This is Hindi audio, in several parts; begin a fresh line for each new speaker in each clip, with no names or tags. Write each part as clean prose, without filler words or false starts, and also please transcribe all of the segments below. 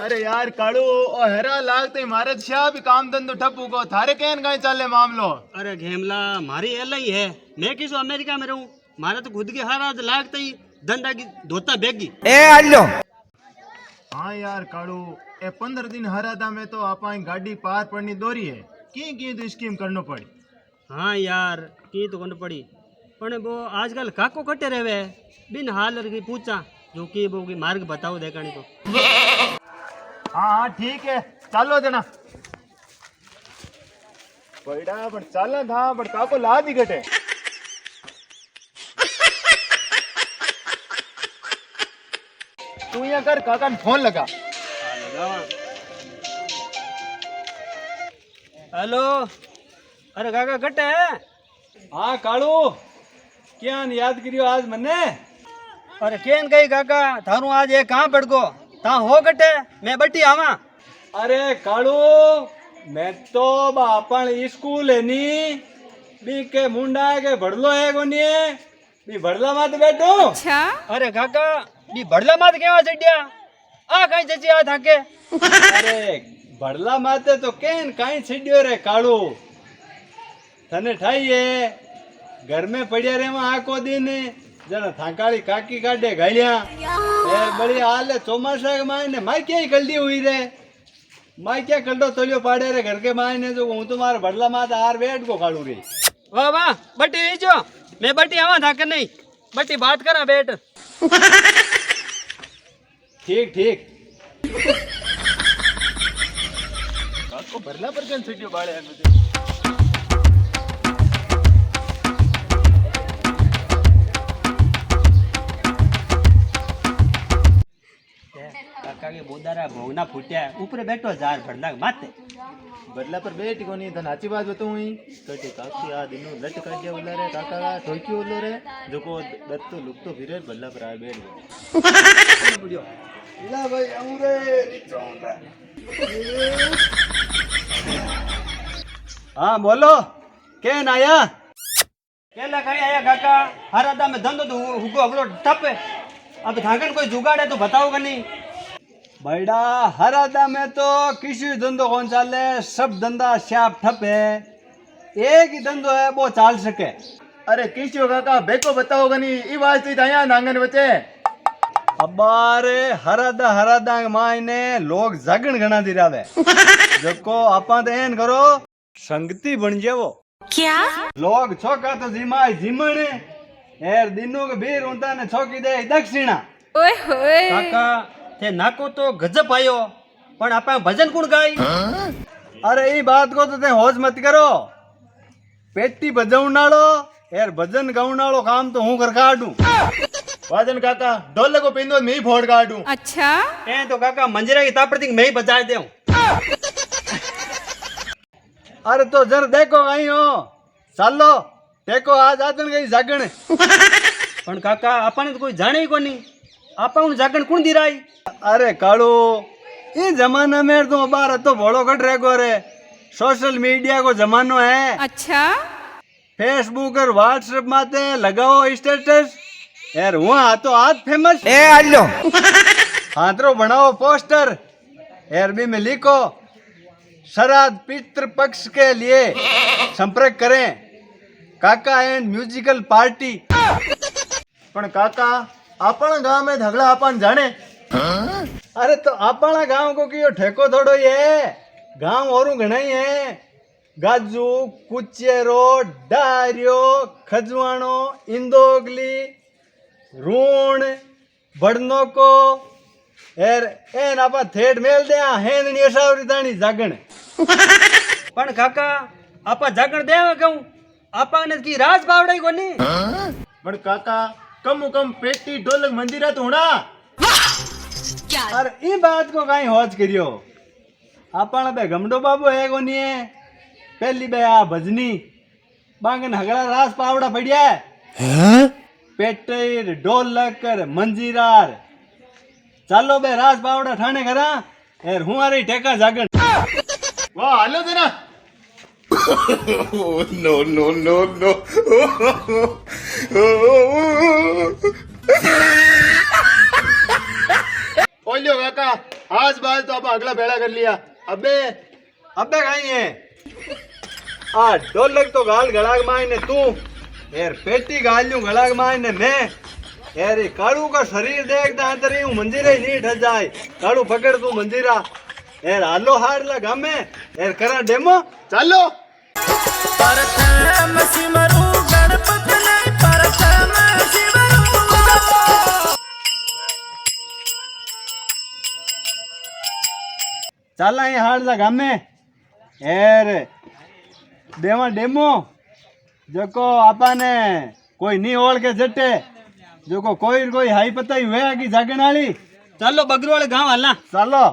अरे यार काड़ू ओ हेरा लागते मारे श्या भी काम धंधो ठप्पू को थारे कहन कहीं चले मामलो।
अरे घेमला मारी एलआई है, मैं किस अमेरिका में रहूं, मारा तो खुद की हारात लागते ही धंधा की धोता बेगी।
ए आलो
हाँ यार काड़ू ए 15 दिन हरादा में तो आपा गाड़ी पार पड़नी दोरी है की तो स्कीम करनो पड़ी।
हाँ यार की तो करनी पड़ी, पण वो आजकल काको कटे रहे बिन हाल की पूछा जो कि वो की मार्ग बताओ देखनी तो।
हाँ हाँ ठीक है चालो जना बड़ा पण चाला था पण काको ला दी घटे। तू यहाँ कर काका ने फोन लगा।
हेलो, अरे काका कटे है?
हाँ कालू क्या याद करियो आज मने?
अरे केन कही काका थारू आज ये कहाँ पड़ गो ता हो कटे मैं बटी आवा।
अरे कालू मैं तो बापन स्कूल है नी बी के मुंडा के भड़लो है कोनी बी भड़ला मत बैठो।
अच्छा
अरे काका बी भड़ला मत केवा चढ़िया आ कहीं जची आ थाके।
अरे भड़ला माते तो केन कहीं छिड्यो रे कालू तने ठाइए घर में पड़िया रे वहां आको दिन जना थाकाली काकी काटे गालिया यार बड़ी हाल है चौमासा के मायने माई क्या ही कल्दी हुई रे माई क्या कल्डो तोलियो पाड़े रे घर के मायने जो हूं तुम्हारे भड़ला मात हार बैठ को कालू रे।
वाह वाह बटी रही जो मैं बटी आवा थाके नहीं बटी बात करा बैठ।
ठीक ठीक
काको भरला पर कन छुट्टियो बाळे है मुझे।
काका के बोदारा भोगना फूटिया ऊपर बैठो जार भड़ला माते
बदला पर बैठ को नहीं धन अच्छी बात बताऊं ही कटे काकी आ दिनो लट काट दिया उला रे काका का ठोकी उलो रे जो को दत्तो लुकतो फिरे बदला पर आ बैठ गयो बुढ़ियो ला भाई अमरे निचोंदा।
हाँ बोलो के आया
केला कहीं आया काका हरादा में धंधो तो हुको अगलो टप है अब थाकन कोई जुगाड़ है तो बताओगा नहीं।
बड़ा हरादा में तो किसी धंधो कौन चाले सब धंधा श्याप ठप है एक ही धंधो है वो चाल सके।
अरे किसियो काका बेको बताओगा नहीं ई बात तो आया नांगन बचे
अबारे हरादा हरादा के मायने लोग जागण घना दी रावे जको आपा तो एन करो संगति बन जावो
क्या
लोग छोका तो जिमाय जिमण एर दिनों के बीर उनता ने छोकी दे दक्षिणा।
ओए होए
काका ते नाको तो गजब आयो पण आपा भजन कुण गाई।
अरे ई बात को तो ते होश मत करो पेटी बजावनालो एर भजन गावनालो काम तो हूं कर काढूं।
वाजन काका ढोल को पिंदो मैं ही फोड़ काटूं।
अच्छा
ए तो काका मंजरा की तापड़ती मैं ही बजा देऊं।
अरे तो जर देखो कहीं हो चालो देखो आज आदन गई जागण
पण काका आपने तो कोई जाने ही कोनी आपा उन जागण कुण दी राई।
अरे कालू ई जमाना में तो बार तो भोड़ो कट रहेगो रे सोशल मीडिया को जमानो है।
अच्छा
फेसबुक और व्हाट्सएप माते लगाओ स्टेटस यार वहाँ तो आज फेमस
ए आलो
हाथरो बनाओ पोस्टर यार भी में लिखो श्राद्ध पितृ पक्ष के लिए संपर्क करें काका एंड म्यूजिकल पार्टी।
पण काका अपन गांव में झगड़ा अपन जाने।
अरे तो अपना गांव को कियो ठेको थोड़ो ही है गांव और घना ही है गाजू कुचेरो डारियो खजवानो इंदोगली रूण बड़नो को एर एन आपा थेट मेल दे हेंदनी असावरी ताणी जागण।
पण काका आपा जागण देवा कहूं आपा ने की राज बावड़ाई कोनी।
पण काका कम कम पेटी ढोलक मंजीरा तो होना।
अरे ई बात को कहीं होज करियो आपा बे गमडो बाबू है कोनी है पहली बे आ भजनी बांगन हगड़ा रास पावड़ा पड़िया है पेटे ढोलक मंजीरार चालो बे रास पावड़ा ठाणे करा एर हूं आ रही टेका जागण।
वाह हालो देना। नो नो नो नो ओलियो काका आज बाल तो आप अगला भेड़ा कर लिया। अबे
अबे कहीं है आ ढोलक तो गाल गड़ाग मायने तू यार पेटी गालियों गड़ाग मायने मैं यार ये कालू का शरीर देखता अंदर यूं मंदिर ही नहीं ठज जाए कालू पकड़ तू मंदिरा यार हालो हार लगा मैं यार करा डेमो
चलो।
चल ही हार लगा मैं यार देवा डेमो जो आपा ने कोई नहीं ओढ़ के जटे जो कोई हाई पता ही हुआ कि जागण वाली
चलो बगरू वाले गांव हलना।
चलो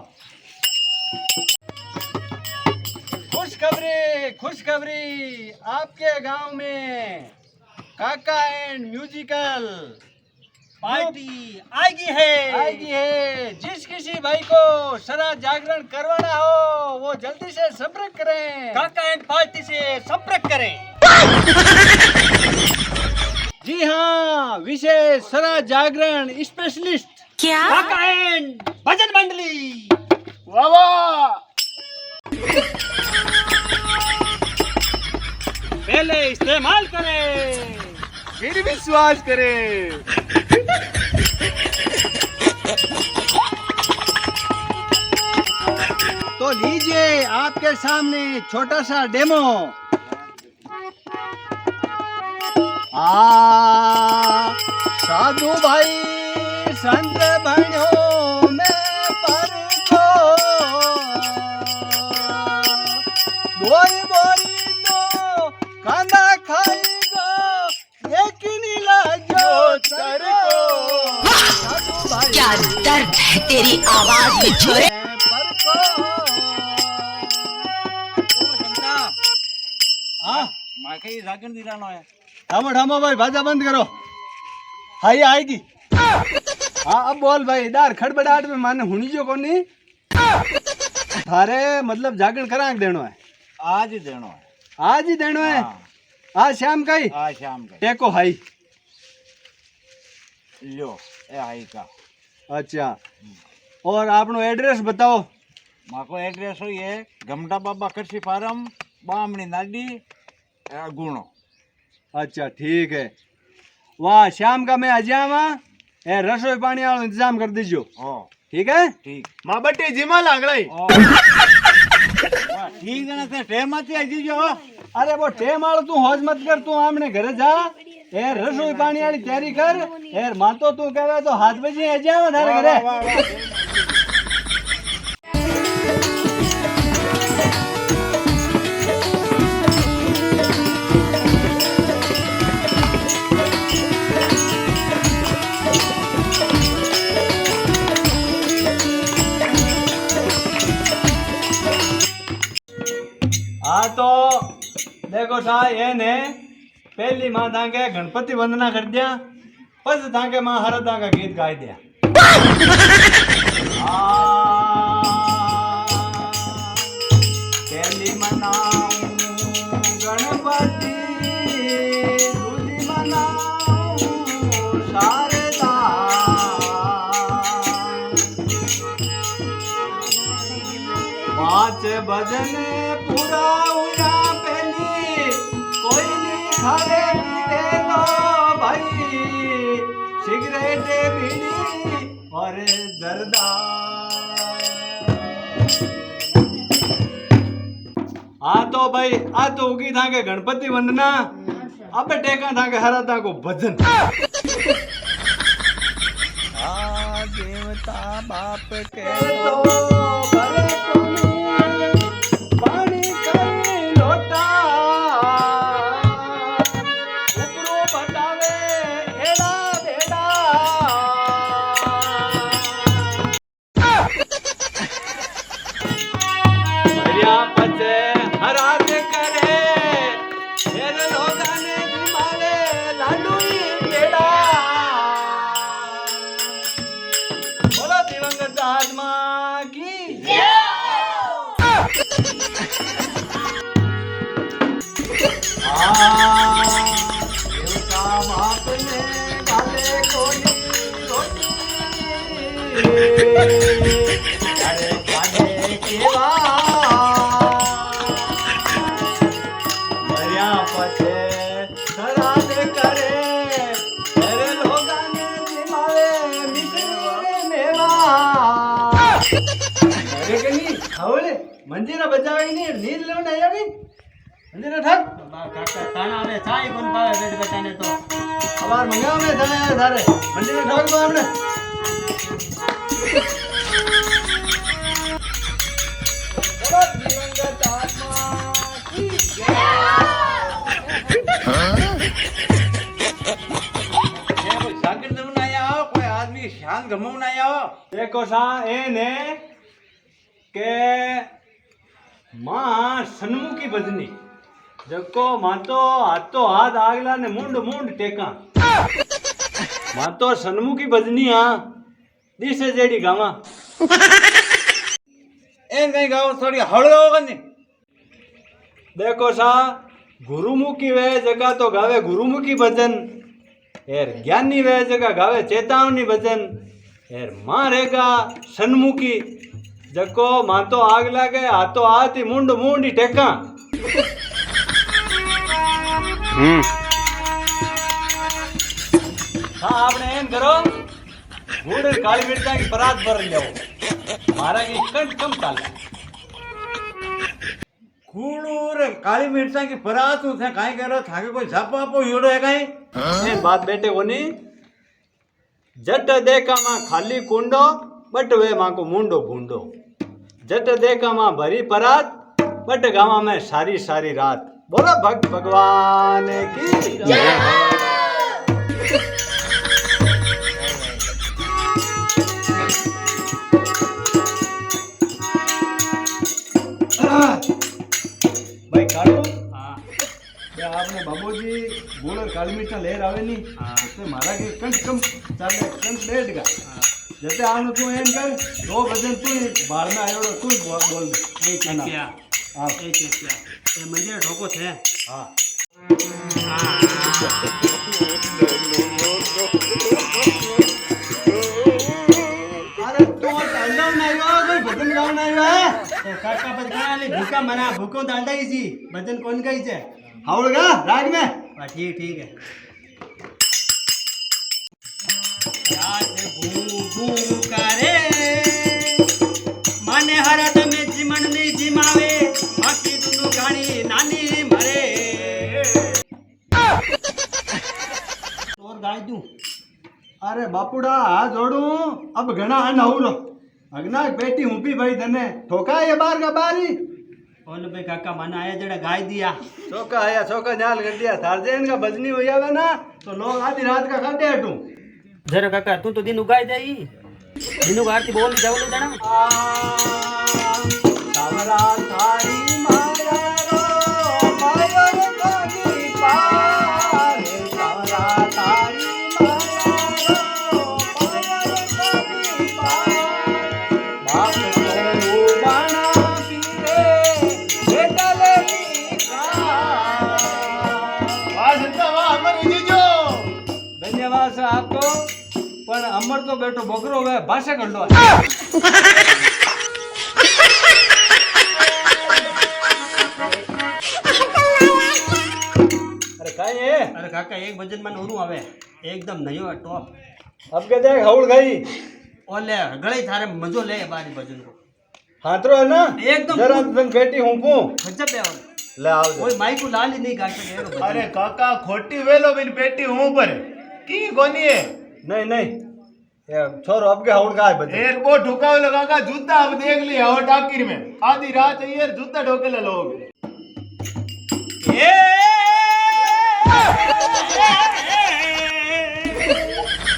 खुशखबरी आपके गांव में काका एंड म्यूजिकल
पार्टी आएगी है।
जिस किसी भाई को सरा जागरण करवाना हो वो जल्दी से संपर्क करें
काका एंड पार्टी से संपर्क करें।
जी हाँ विशेष सरा जागरण स्पेशलिस्ट
काका एंड भजन मंडली।
वाह वाह।
पहले इस्तेमाल करें
फिर विश्वास करें।
तो लीजिए आपके सामने छोटा सा डेमो। साधु भाई संत बनो में पर को बोरी बोरी तो खाना खाएगा लेकिन लाजो तर को साधु भाई
क्या दर्द है तेरी आवाज में छोरे।
पर को हाँ
माके जागरण दिलानो है।
ठामो ठामो भाई बाजा बंद करो। हाई आएगी। हाँ अब बोल भाई इधर खड़बड़ाहट में माने हुनी जो कोनी थारे मतलब जागरण करा देनो है।
आज ही देनो है।
आज ही देनो है। आज शाम का ही।
आज शाम का
टेको हाई
लो ए आई का।
अच्छा और आपनो एड्रेस बताओ।
माको एड्रेस हो ये गमटा बाबा कृषि फार्म बामणी नाडी गुणो।
अच्छा ठीक है वाह शाम का मैं आ जावा ए रसोई पानी वाला इंतजाम कर दीजियो। ठीक है
ठीक मां बट्टी जिमा लांगड़ाई ठीक है ना ते टेम आती आई दीजो।
अरे वो टेम वालो तू होज मत कर तू आमने घरे जा ए रसोई पानी वाली तैयारी कर ए मां तो तू कहवे तो 7 बजे आ जावा थारे घरे। हाँ तो देखो सा ये ने पहली माँ तांके गणपति वंदना कर दिया बस तांके माँ हरदा का गीत गाई दिया। पहली मनाऊं गणपति दूजी मनाऊं शारदा 5 भजन पूरा हुआ पहली कोई नहीं खाए पीवे लो भाई सिगरेट बीड़ी और जर्दा। हाँ तो भाई आ तो उगी था के गणपति वंदना अब टेका था के हराता को भजन। देवता बाप के तो बड़े पानी कर लोटा उपरो बतावे एड़ा बेड़ा। भैया पचे हरात करे फिर लोगा ने जिमाले लाडू बेड़ा। बोलो दिवंगत आत्मा की देवता बाप ने डाले कोई रोटी पछे श्राद्ध करे तेरे लोगाने जिमावे मिश्री मेवा अरे कनी हावले मंजीरा बजावे नहीं नींद लेवन आया नहीं मंजीरा ठाक
काका ताना आवे चाय कोन पावे बेट बेटाने तो
अबार मंगाव में थाने थारे मंजीरा ठाक तो हमने दिवंगत आत्मा की
कोई आदमी शांत गमव नहीं आओ
देखो सा ए ने के मां सन्मुखी बजनी जको मातो हाथो हाथ आगला ने मुंड मुंड टेका मातो सन्मुखी बजनी आ दिसे जेडी गावा
एन कहीं गाओ थोड़ी हड़ो होगा नहीं
देखो सा गुरुमुखी वे जगह तो गावे गुरुमुखी भजन एर ज्ञानी वे जगह गावे चेतावनी भजन एर मां रेगा सन्मुखी जको मां तो आग लागे हाथो हाथ ही मुंड मुंड ही टेका हाँ आपने एम करो गुड़ और काली मिर्चा की परात भर लो मारा की कंठ कम चाले
कूड़ूर काली मिर्चा की परात थे काई करो थाके कोई झापा आपो योड़ो है काई
ये बात बेटे कोनी जट देखा मां खाली कुंडो बट वे मां को मुंडो भूंडो जट देखा मां भरी परात बट गावा में सारी सारी रात बोला भक्त भगवान की जय। भाई कालू
हाँ
या आपने बाबूजी गुड़ और काली मिर्चा लेर आवे नहीं तो मारा के कंठ कम चाले कंठ लेट गा जैसे आनो तू एम कर दो भजन तू बाहर में आयो तू बोल दे
ए चेकिया
हाँ
ए चेकिया ए मंदिर ढोको थे
हाँ अरे तो डालना नहीं हो कोई भजन गाना नहीं है
काका बदगाना ले भूखा मना भूखो डालदा ही जी भजन कौन गई छे
हाउड़गा राग में
ठीक ठीक है रात भू करे माने हरत में जीवन नहीं जिमावे बाकी दुनु गाणी नानी मरे और गाय दूं
अरे बापुड़ा हाथ जोड़ू अब घना अन हूरो अगना बेटी हूँ भी भाई धने ठोका ये बार का बारी
बोल बे काका मना आया जड़ा गाय दिया
चौका आया चौका जाल कर दिया थारजेन का बजनी हो जावे ना तो लोग आधी रात का काटे हटू
जरा काका तू तो दिन उगाई दे दिन उगारती बोल जाओ ले जाना
सावरा तारी माया रो माया रो कोनी पार सावरा तारी माया रो माया रो कोनी पार बाप को बाणा पीरे बेटा ले लिखा
वाह संता वाह अमर जीजो
धन्यवाद सर आपको पर अमर तो बेटो बकरो है भाषा कर लो अरे काई है
अरे काका एक भजन मन ओरू आवे एकदम नयो है टॉप
अब के देख हौड़ गई
ओले गळे थारे मजो ले बारी भजन को
हाथरो है ना
एकदम
जरा तन बेटी हूं पू
गजब है
ले आओ
कोई माई को लाल ही नहीं गा सके रो भजन
अरे काका खोटी वेलो बिन पेटी हूं पर की कोनी है
नहीं नहीं ये छोरो अब के हौड़ का है बच्चे
एक बो ठुकावे लो काका जूता अब देख लिया हो टाकिर में आधी रात चाहिए जूता ठोके ले लोग
ए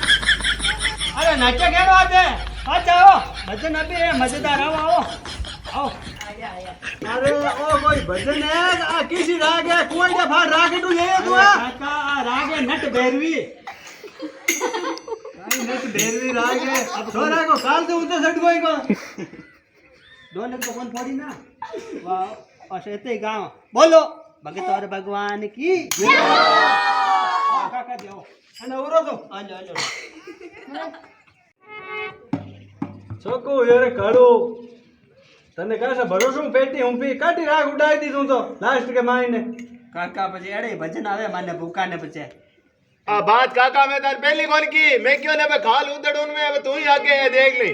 अरे नाचा केड़ो आते आ जाओ भजन अभी है मजेदार आओ आओ आओ
अरे ओ कोई भजन है आ किसी राग है कोई का फाड़ राग तू ये तू
काका राग है नट भैरवी
नट ढेरवी राग है अब छोरा को काल से उतर सट कोई को
दोन तो कौन फोड़ी ना वाह और ऐसे ही गाँव बोलो भगत और भगवान की जय। काका जाओ
અને ઉરો તો
आलो आलो
છોકુ યાર કાળો તને કાસે ભરોસો પેટી હું પી કાટી રાગ ઉડાઈ દીધું તો લાસ્ટ કે માઈને
કાકા પછી એડે ભજન આવે માને ભૂકા ને પછી
आ बात काका मैं तार पहली कौन की मैं क्यों ने खाल उधड़ून में अब तू ही आगे है देख ले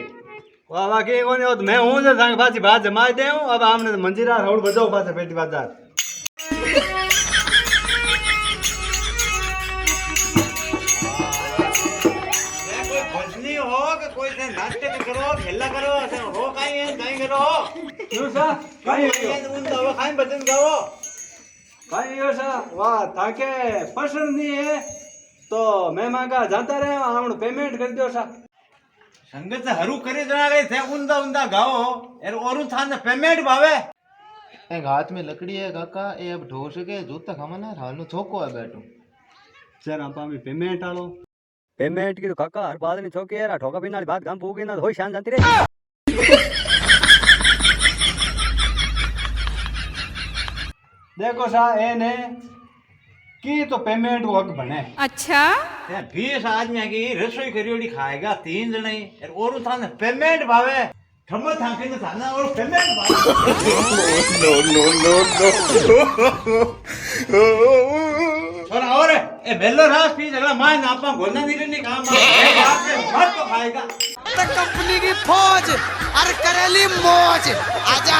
वाह वाह के कोनी होत मैं हूं जे सांग पाછી बात जमाई देऊ अब आमने मंजीरा रोड बजाओ पाछे पेटी बाजार
कोई भजनी हो कि कोई से नाट्य करो खेला करो से हो काई करो
क्यों सा
काई उन तो काई भजन गाओ
भाई यो सा वाह थाके पसंद नहीं है तो मैं मांगा जाता रहे हमने पेमेंट कर दियो सा
संगत से हरू करे जना गए थे उंदा उंदा गाओ और औरु थाने पेमेंट भावे
एक हाथ में लकड़ी है काका ये अब ढोस के जूता खामना हाल नु छोको है बैठो
सर आपा भी पेमेंट आलो
પેમેન્ટ કીધું કાકા હર બાદ ની છોકી યાર ઠોકા પીનારી બાદ ગામ પૂગી ના હોય શાન જાતી રે
देखो सा ए ने की तो पेमेंट वो हक बने
अच्छा
ते 20 आदमी की रसोई करियोड़ी खाएगा 3 जने और औरु थाने पेमेंट भावे ठम्मो थाके ने थाना और पेमेंट भावे और ए बेलो रास पी जगला माय नापा गोना नीरे ने काम मत तो खाएगा
कंपनी की फौज और करेली मौज आजा